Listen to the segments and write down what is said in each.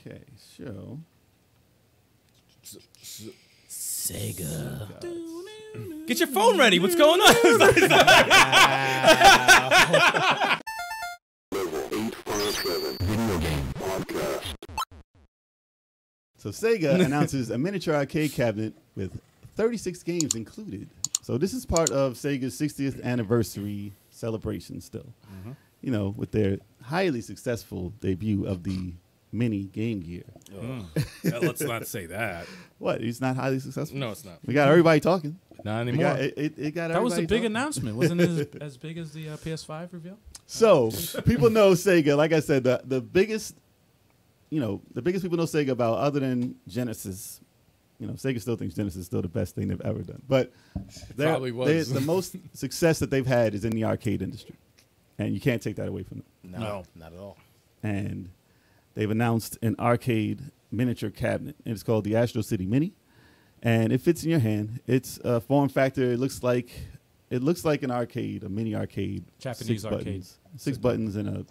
Okay, show. Sega. Get your phone ready. What's going on? So Sega announces a miniature arcade cabinet with 36 games included. So this is part of Sega's 60th anniversary celebration still. Mm-hmm. You know, with their highly successful debut of the mini Game Gear. Let's not say that. What? It's not highly successful? No, it's not. We got everybody talking. Not anymore. It got that was a big talking. announcement. Wasn't it as big as the PS5 reveal? So people know Sega. Like I said, the biggest, the biggest people know Sega about, other than Genesis. Sega still thinks Genesis is still the best thing they've ever done. But Probably was. the most success that they've had is in the arcade industry. And you can't take that away from them. No, not at all. And they've announced an arcade miniature cabinet. And it's called the Astro City Mini. And it fits in your hand. It's a form factor. It looks like an arcade, a mini arcade. Japanese arcade. Six buttons and a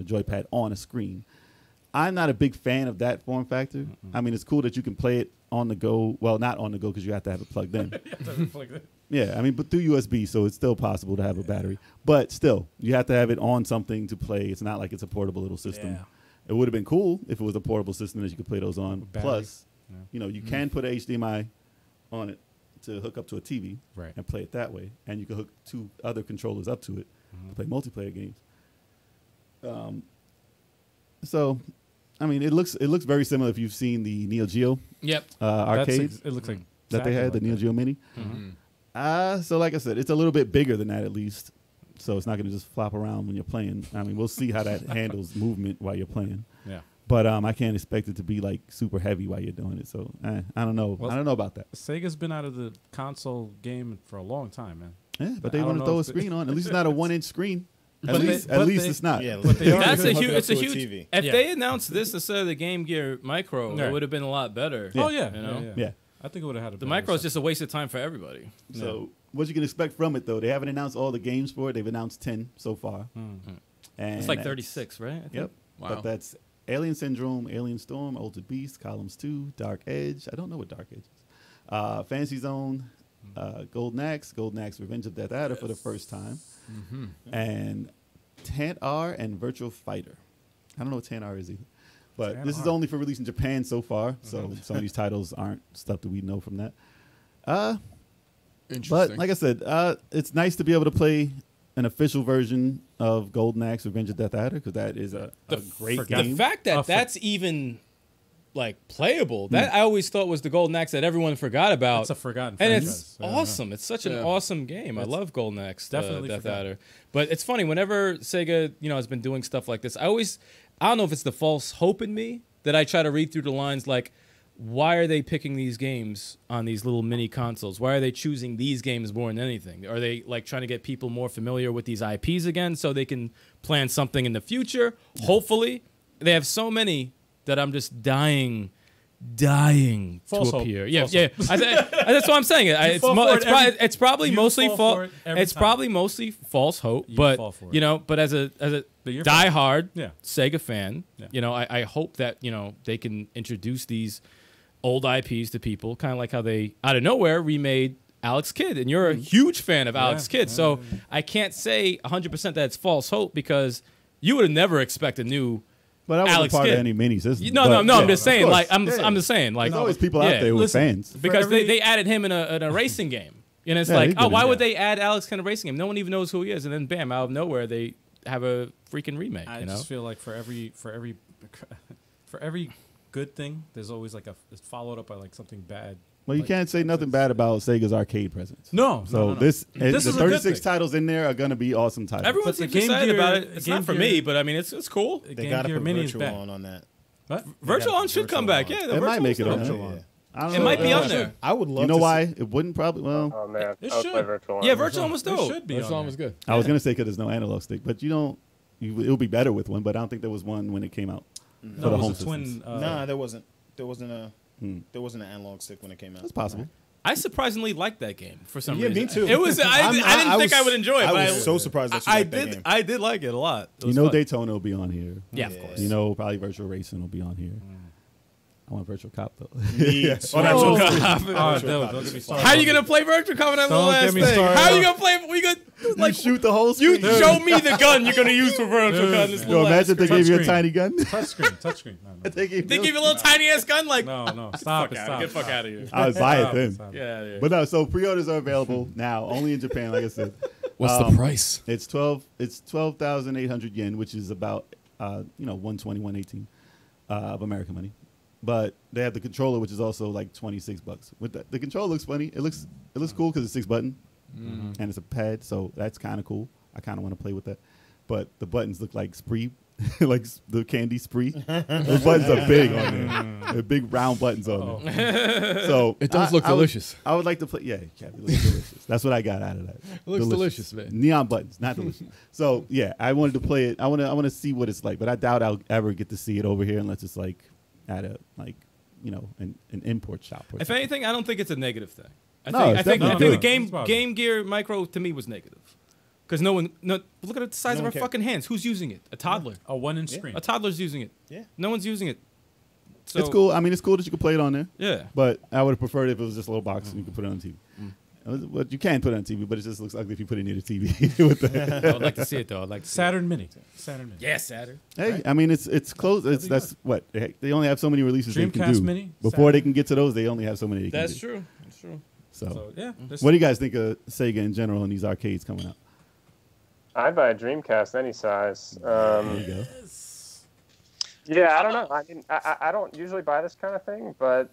joypad on a screen. I'm not a big fan of that form factor. Mm-hmm. I mean, it's cool that you can play it on the go. Well, not on the go because you have to have it plugged in. Yeah, I mean, but through USB, so it's still possible to have a battery. But still, you have to have it on something to play. It's not like it's a portable little system. Yeah. It would have been cool if it was a portable system that you could play those on. Plus, you can put an HDMI on it to hook up to a TV and play it that way. And you can hook 2 other controllers up to it to play multiplayer games. So, I mean, it looks very similar if you've seen the Neo Geo arcade. It looks like that they had, the Neo Geo Mini. Mm-hmm. So like I said, it's a little bit bigger than that at least. So it's not going to just flop around when you're playing. I mean, we'll see how that handles movement while you're playing. Yeah. But I can't expect it to be like super heavy while you're doing it. So I don't know. Well, I don't know about that. Sega's been out of the console game for a long time, man. Yeah, but they want to throw a screen on. At least it's not a 1-inch screen. At least it's not. Yeah, but that's a huge TV. If they announced this instead of the Game Gear Micro, it would have been a lot better. Yeah. Oh yeah, yeah. I think it would have had a the Micro is just a waste of time for everybody. So what you can expect from it though? They haven't announced all the games for it. They've announced 10 so far. Mm-hmm. And it's like 36, right? Yep. Wow. But that's Alien Syndrome, Alien Storm, Altered Beast, Columns 2, Dark Edge. I don't know what Dark Edge is. Fantasy Zone, Golden Axe, Revenge of Death Adder for the first time, and Tant-R and Virtual Fighter. I don't know what Tant-R is either. But Tant-R. this is only for release in Japan so far, so some of these titles aren't stuff that we know from that. Interesting. But like I said, it's nice to be able to play an official version of Golden Axe Revenge of Death Adder because that is a great game. The fact that that's even like playable, that I always thought was the Golden Axe that everyone forgot about. It's a forgotten and franchise. it's awesome. It's such an awesome game. I love Golden Axe, definitely Death Adder. But it's funny, whenever Sega, has been doing stuff like this, I don't know if it's the false hope in me that I try to read through the lines like, why are they picking these games on these little mini consoles? Why are they choosing these games more than anything? Are they like trying to get people more familiar with these IPs again so they can plan something in the future? Hopefully. They have so many that I'm just dying false to hope. appear. Yeah, False yeah. That's what I'm saying. It's probably mostly false. It's time. Probably mostly false hope. You But fall for it. but as a you're diehard Yeah. Sega fan, Yeah. I hope that they can introduce these old IPs to people, kind of like how they out of nowhere remade Alex Kidd, and you're a huge fan of Alex Kidd. So I can't say 100% that it's false hope because you would have never expected a new. But I wasn't Alex part Kidd. of any mini system. No. I'm just saying. Like I'm just saying. Like there's always people out there with fans. because they added him in a racing game, and it's like, oh, why would they add Alex in a racing game? No one even knows who he is, and then bam, out of nowhere they have a freaking remake. I just feel like for every good thing, there's always like it's followed up by like something bad. Well, you can't say nothing bad about Sega's arcade presence. No. So this the is a good 36 thing. titles in there are going to be awesome titles. Everyone But the seems Game excited Gear- about it. It's Game not for Gear- me, but I mean, it's cool. They got to put Mini is Virtual back. on that. What? Virtual On should come back. Yeah, the It might Virtual make it stuff. on Virtual there. on. I don't It know. might be on there. I would love You know to why? see- It wouldn't probably. Well, Oh man, It I would should. play Virtual On. Yeah, Virtual On was It dope. should be Virtual on On was there. good. I was going to say because there's no analog stick, but it'll be better with one. But I don't think there was one when it came out for the No, it home was a twin. systems. Nah, there wasn't an analog stick when it came out. That's possible. I surprisingly liked that game for some reason. Yeah, me too. It was. I didn't think I would enjoy it. I but was so surprised that you liked that game. I did like it a lot. It was You know, fun. Daytona will be on here. Yeah, of course. You know, probably Virtual Racing will be on here. I want Virtual Cop though. Yes. Oh, Virtual Cop. Cop. Don't get me started. How are you gonna play Virtual Cop on that little Don't ass get me thing? started. How are you gonna play? We gonna like shoot the whole you screen. show me the gun you're gonna use for Virtual Cop. This Yo, little ass imagine if they screen. gave you a Touchscreen. tiny gun. Touchscreen. No. They gave They give you a little tiny ass gun. Like No. Stop it. get Stop. the fuck out of here. I would buy it then. Stop. Yeah. But no, so pre-orders are available now, only in Japan, like I said. What's the price? It's 12,800 yen, which is about 120, 118 of American money. But they have the controller, which is also like $26. With the controller looks funny. It looks cool because it's 6 button and it's a pad, so that's kind of cool. I kind of want to play with that. But the buttons look like Spree, like the candy Spree. Those buttons are big on there. They're big round buttons on there. So It does look delicious. I would like to play. Yeah, it looks delicious. That's what I got out of that. It looks delicious, man. Neon buttons, not delicious. So yeah, I wanted to play it. I want to see what it's like, but I doubt I'll ever get to see it over here unless it's like at a an import shop. Or If something. anything, I don't think it's a negative thing. No, I it's think definitely the good. Game Gear Micro to me was negative because look at the size No of one our cared. fucking hands. Who's using it? A toddler. A 1-inch screen. A toddler's using it. Yeah. No one's using it. So, It's cool. I mean, it's cool that you can play it on there. Yeah. But I would have preferred if it was just a little box and you could put it on TV. Well, you can put it on TV, but it just looks ugly if you put it near the TV. With the I would like to see it though. I'd like to see Saturn Mini. Yeah, Saturn. hey, I mean, it's close. That's what they only have so many releases they can Dreamcast do. Mini, Before Saturn. they can get to those, they only have so many. They That's can do. true. That's true. So, So yeah. what do you guys think of Sega in general and these arcades coming out? I'd buy a Dreamcast any size. There you go. Yeah, I don't know. I mean, I don't usually buy this kind of thing, but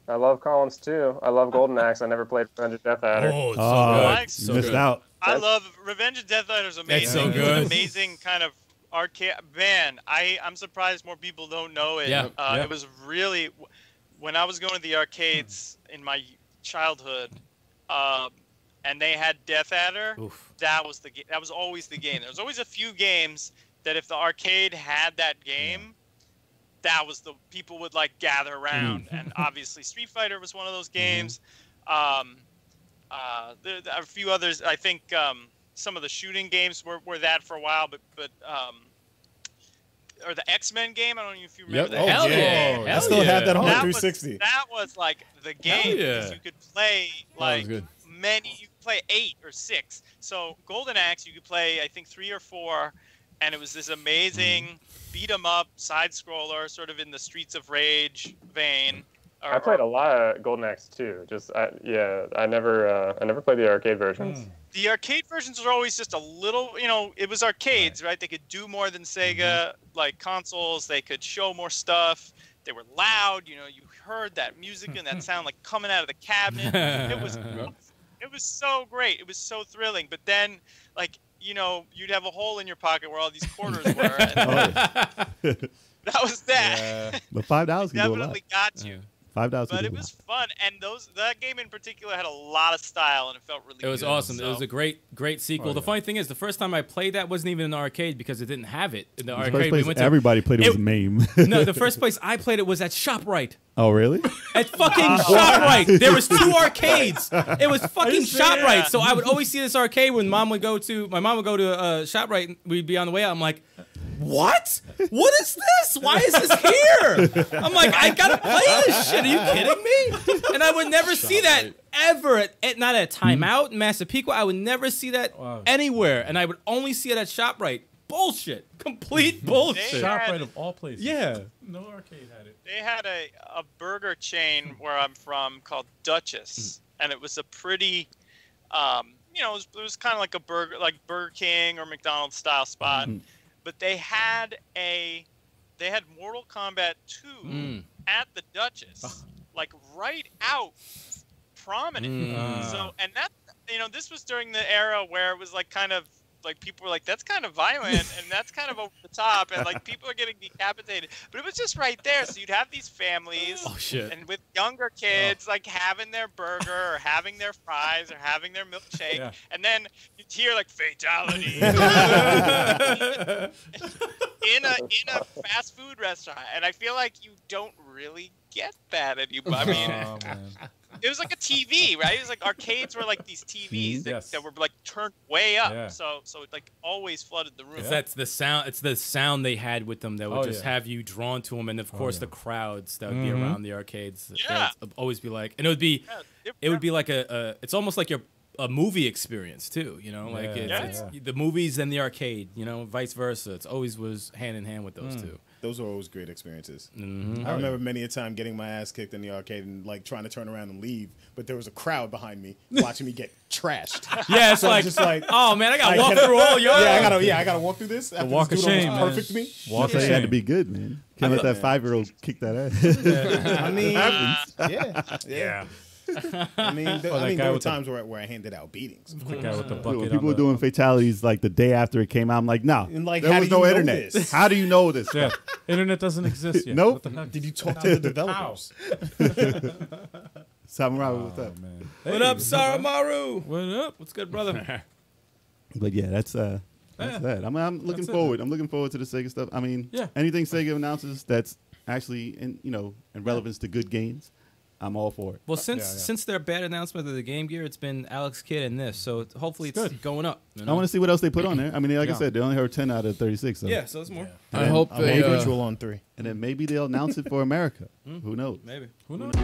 I love Collins too. I love Golden Axe. I never played Revenge of Death Adder. Oh, it's Oh, good. you So missed good. out. I love Revenge of Death Rider is amazing. so It's good. an amazing kind of arcade. Man, I'm surprised more people don't know it. Yeah, It was really when I was going to the arcades in my childhood, and they had Death Adder. Oof. That was that was always the game. There was always a few games that if the arcade had that game, that was the people would like gather around. And obviously Street Fighter was one of those games. There are a few others. I think some of the shooting games were that for a while, but or the X-Men game. I don't know if you remember that. Hell yeah. yeah. I Hell still have that on That 360. that was like the game. yeah. Because you could play like good. you could play 8 or 6. So Golden Axe, you could play I think 3 or 4, and it was this amazing beat 'em up side scroller, sort of in the Streets of Rage vein. I played a lot of Golden Axe too. I never played the arcade versions. The arcade versions were always just a little, it was arcades, right? They could do more than Sega, like consoles. They could show more stuff. They were loud. You heard that music and that sound like coming out of the cabinet. It was so great. It was so thrilling. But then, like, you'd have a hole in your pocket where all these quarters were. And that was that. But $5 can do a lot. Definitely got you. $5 can But do it a was lot. fun, and that game in particular had a lot of style, and it felt really. It was good. awesome. So, It was a great sequel. The funny thing is, the first time I played that wasn't even in the arcade because it didn't have it in the The arcade. first place we went to. everybody played it was MAME. No, the first place I played it was at ShopRite. Oh, really? At fucking ShopRite. There was 2 arcades. It was fucking ShopRite. So I would always see this arcade when my mom would go to ShopRite, and we'd be on the way out. I'm like, what? What is this? Why is this here? I'm like, I gotta play this shit. Are you kidding me? And I would never see that ever not at Timeout in Massapequa. I would never see that anywhere, and I would only see it at ShopRite. Bullshit. Complete bullshit. ShopRite of all places. Yeah. No arcade had it. They had a burger chain where I'm from called Duchess, and it was a pretty, it was kind of like a Burger King or McDonald's style spot. But they had Mortal Kombat 2 at the Duchess, like right out prominent. So, and that, this was during the era where it was like kind of like people were like, that's kind of violent and that's kind of over the top, and like people are getting decapitated. But it was just right there. So you'd have these families and with younger kids like having their burger or having their fries or having their milkshake, and then you'd hear like fatality in a fast food restaurant. And I feel like you don't really get that anymore. I mean, it was like a TV, right? It was like arcades were like these TVs that were like turned way up, so it like always flooded the room. That's the sound. It's the sound they had with them that would just have you drawn to them, and of course the crowds that would be around the arcades. Yeah, would always be like, and it would be like it's almost like a movie experience too. You know, like it's the movies and the arcade. You know, vice versa. It's always was hand in hand with those two. Those were always great experiences. I remember many a time getting my ass kicked in the arcade and like trying to turn around and leave, but there was a crowd behind me watching me get trashed. Yeah, it's so just like, oh man, I gotta walk through all your. I gotta walk through this. The walk of shame, perfect me. Walk of shame had to be good, man. Can't let that 5-year-old kick that ass. I mean, yeah. I mean, there were times where I handed out beatings. The guy with the bucket. People were doing fatalities like the day after it came out. I'm like, no, like, there was no internet. How do you know this? Yeah, internet doesn't exist yet. Nope. Did you talk to the developers? Samaru, what's up? Man. What up, Saramaru? What up? What's good, brother? But yeah, that's that. I'm looking forward. I'm looking forward to the Sega stuff. I mean, anything Sega announces that's actually in relevance to good games, I'm all for it. Well, since their bad announcement of the Game Gear, it's been Alex Kidd and this, so hopefully it's going up. You know? I want to see what else they put on there. I mean, like I said, they only heard 10 out of 36. So. Yeah, so it's more. I hope they virtual on 3, and then maybe they'll announce it for America. Who knows? Maybe. Who knows?